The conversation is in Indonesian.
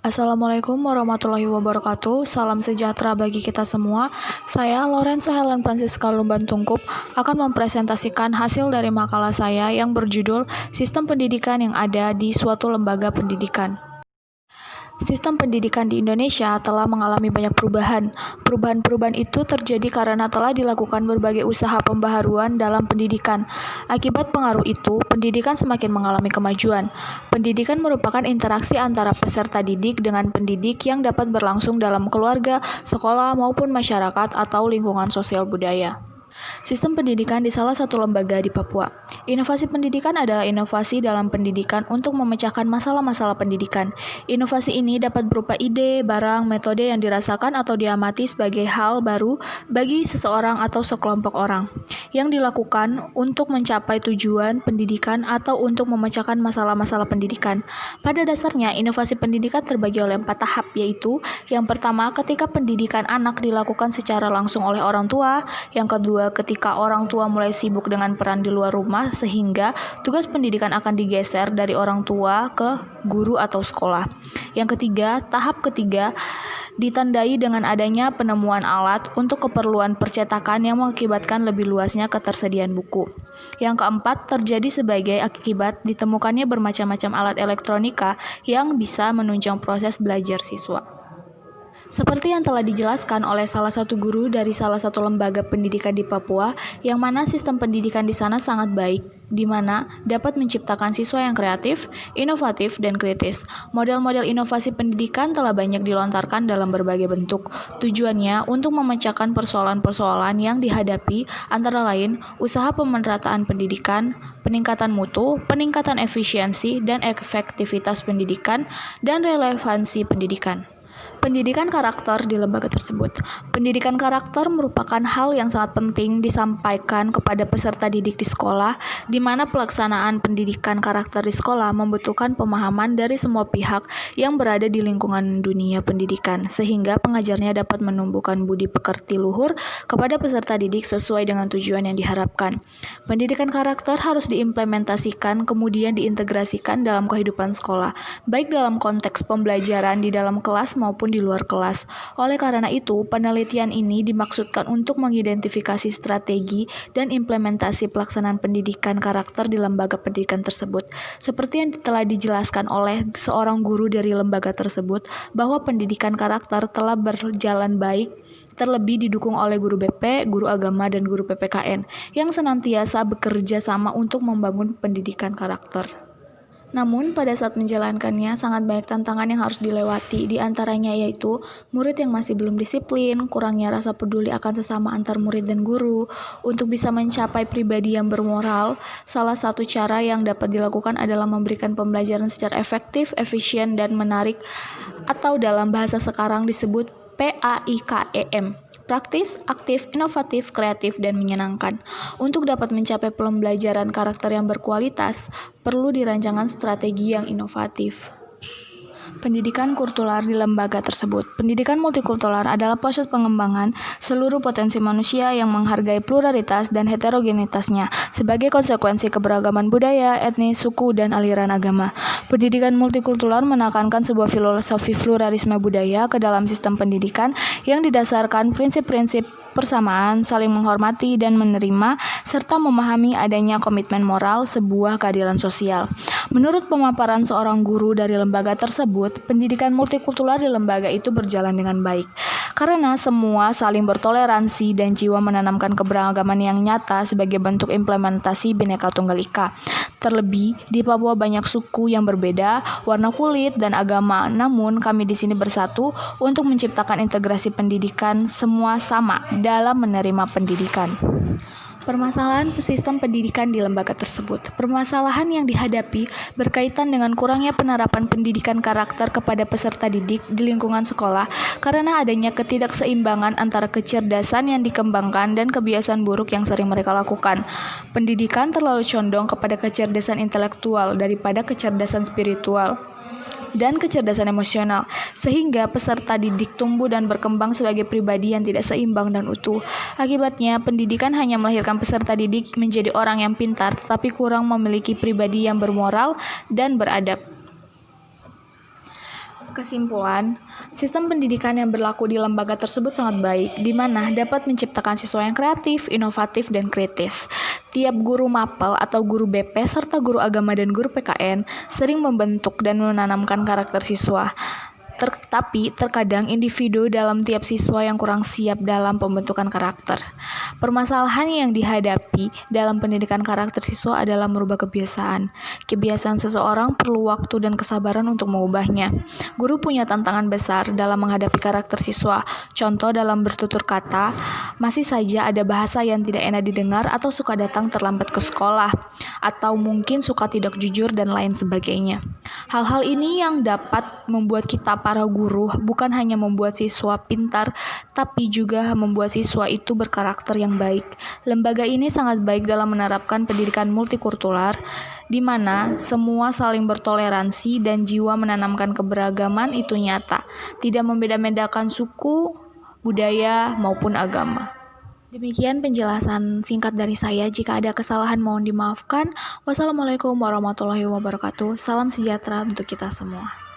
Assalamualaikum warahmatullahi wabarakatuh. Salam sejahtera bagi kita semua. Saya Lorenza Helen Francisca Lumban Tungkup akan mempresentasikan hasil dari makalah saya yang berjudul Sistem Pendidikan yang ada di suatu lembaga pendidikan. Sistem pendidikan di Indonesia telah mengalami banyak perubahan. Perubahan-perubahan itu terjadi karena telah dilakukan berbagai usaha pembaharuan dalam pendidikan. Akibat pengaruh itu, pendidikan semakin mengalami kemajuan. Pendidikan merupakan interaksi antara peserta didik dengan pendidik yang dapat berlangsung dalam keluarga, sekolah, maupun masyarakat atau lingkungan sosial budaya. Sistem pendidikan di salah satu lembaga di Papua. Inovasi pendidikan adalah inovasi dalam pendidikan untuk memecahkan masalah-masalah pendidikan. Inovasi ini dapat berupa ide, barang, metode yang dirasakan atau diamati sebagai hal baru bagi seseorang atau sekelompok orang, yang dilakukan untuk mencapai tujuan pendidikan atau untuk memecahkan masalah-masalah pendidikan. Pada dasarnya, inovasi pendidikan terbagi oleh 4 tahap, yaitu yang pertama, ketika pendidikan anak dilakukan secara langsung oleh orang tua. Yang kedua, ketika orang tua mulai sibuk dengan peran di luar rumah sehingga tugas pendidikan akan digeser dari orang tua ke guru atau sekolah. Yang ketiga, tahap ketiga ditandai dengan adanya penemuan alat untuk keperluan percetakan yang mengakibatkan lebih luasnya ketersediaan buku. Yang keempat, terjadi sebagai akibat ditemukannya bermacam-macam alat elektronika yang bisa menunjang proses belajar siswa. Seperti yang telah dijelaskan oleh salah satu guru dari salah satu lembaga pendidikan di Papua, yang mana sistem pendidikan di sana sangat baik, di mana dapat menciptakan siswa yang kreatif, inovatif, dan kritis. Model-model inovasi pendidikan telah banyak dilontarkan dalam berbagai bentuk. Tujuannya untuk memecahkan persoalan-persoalan yang dihadapi, antara lain usaha pemerataan pendidikan, peningkatan mutu, peningkatan efisiensi dan efektivitas pendidikan, dan relevansi pendidikan. Pendidikan karakter di lembaga tersebut. Pendidikan karakter merupakan hal yang sangat penting disampaikan kepada peserta didik di sekolah, di mana pelaksanaan pendidikan karakter di sekolah membutuhkan pemahaman dari semua pihak yang berada di lingkungan dunia pendidikan, sehingga pengajarnya dapat menumbuhkan budi pekerti luhur kepada peserta didik sesuai dengan tujuan yang diharapkan. Pendidikan karakter harus diimplementasikan kemudian diintegrasikan dalam kehidupan sekolah, baik dalam konteks pembelajaran di dalam kelas maupun di luar kelas. Oleh karena itu, penelitian ini dimaksudkan untuk mengidentifikasi strategi dan implementasi pelaksanaan pendidikan karakter di lembaga pendidikan tersebut. Seperti yang telah dijelaskan oleh seorang guru dari lembaga tersebut, bahwa pendidikan karakter telah berjalan baik, terlebih didukung oleh guru BP, guru agama, dan guru PPKN, yang senantiasa bekerja sama untuk membangun pendidikan karakter. Namun, pada saat menjalankannya, sangat banyak tantangan yang harus dilewati, di antaranya yaitu murid yang masih belum disiplin, kurangnya rasa peduli akan sesama antar murid dan guru. Untuk bisa mencapai pribadi yang bermoral, salah satu cara yang dapat dilakukan adalah memberikan pembelajaran secara efektif, efisien, dan menarik, atau dalam bahasa sekarang disebut PAIKEM. Praktis, aktif, inovatif, kreatif, dan menyenangkan. Untuk dapat mencapai pembelajaran karakter yang berkualitas, perlu dirancangkan strategi yang inovatif. Pendidikan kultural di lembaga tersebut. Pendidikan multikultural adalah proses pengembangan seluruh potensi manusia yang menghargai pluralitas dan heterogenitasnya sebagai konsekuensi keberagaman budaya, etnis, suku, dan aliran agama. Pendidikan multikultural menekankan sebuah filosofi pluralisme budaya ke dalam sistem pendidikan yang didasarkan prinsip-prinsip persamaan, saling menghormati dan menerima, serta memahami adanya komitmen moral, sebuah keadilan sosial. Menurut pemaparan seorang guru dari lembaga tersebut, pendidikan multikultural di lembaga itu berjalan dengan baik, karena semua saling bertoleransi dan jiwa menanamkan keberagaman yang nyata sebagai bentuk implementasi Bhinneka Tunggal Ika. Terlebih, di Papua banyak suku yang berbeda, warna kulit, dan agama, namun kami di sini bersatu untuk menciptakan integrasi pendidikan semua sama dalam menerima pendidikan. Permasalahan sistem pendidikan di lembaga tersebut. Permasalahan yang dihadapi berkaitan dengan kurangnya penerapan pendidikan karakter kepada peserta didik di lingkungan sekolah karena adanya ketidakseimbangan antara kecerdasan yang dikembangkan dan kebiasaan buruk yang sering mereka lakukan. Pendidikan terlalu condong kepada kecerdasan intelektual daripada kecerdasan spiritual dan kecerdasan emosional, sehingga peserta didik tumbuh dan berkembang sebagai pribadi yang tidak seimbang dan utuh. Akibatnya, pendidikan hanya melahirkan peserta didik menjadi orang yang pintar, tetapi kurang memiliki pribadi yang bermoral dan beradab. Kesimpulan, sistem pendidikan yang berlaku di lembaga tersebut sangat baik, di mana dapat menciptakan siswa yang kreatif, inovatif, dan kritis. Tiap guru mapel atau guru BP serta guru agama dan guru PKN sering membentuk dan menanamkan karakter siswa. Tapi terkadang individu dalam tiap siswa yang kurang siap dalam pembentukan karakter. Permasalahan yang dihadapi dalam pendidikan karakter siswa adalah merubah kebiasaan. Kebiasaan seseorang perlu waktu dan kesabaran untuk mengubahnya. Guru punya tantangan besar dalam menghadapi karakter siswa. Contoh dalam bertutur kata, masih saja ada bahasa yang tidak enak didengar atau suka datang terlambat ke sekolah, atau mungkin suka tidak jujur dan lain sebagainya. Hal-hal ini yang dapat membuat kita para guru bukan hanya membuat siswa pintar, tapi juga membuat siswa itu berkarakter yang baik. Lembaga ini sangat baik dalam menerapkan pendidikan multikultural, di mana semua saling bertoleransi dan jiwa menanamkan keberagaman itu nyata, tidak membeda-bedakan suku, budaya, maupun agama. Demikian penjelasan singkat dari saya. Jika ada kesalahan mohon dimaafkan. Wassalamualaikum warahmatullahi wabarakatuh. Salam sejahtera untuk kita semua.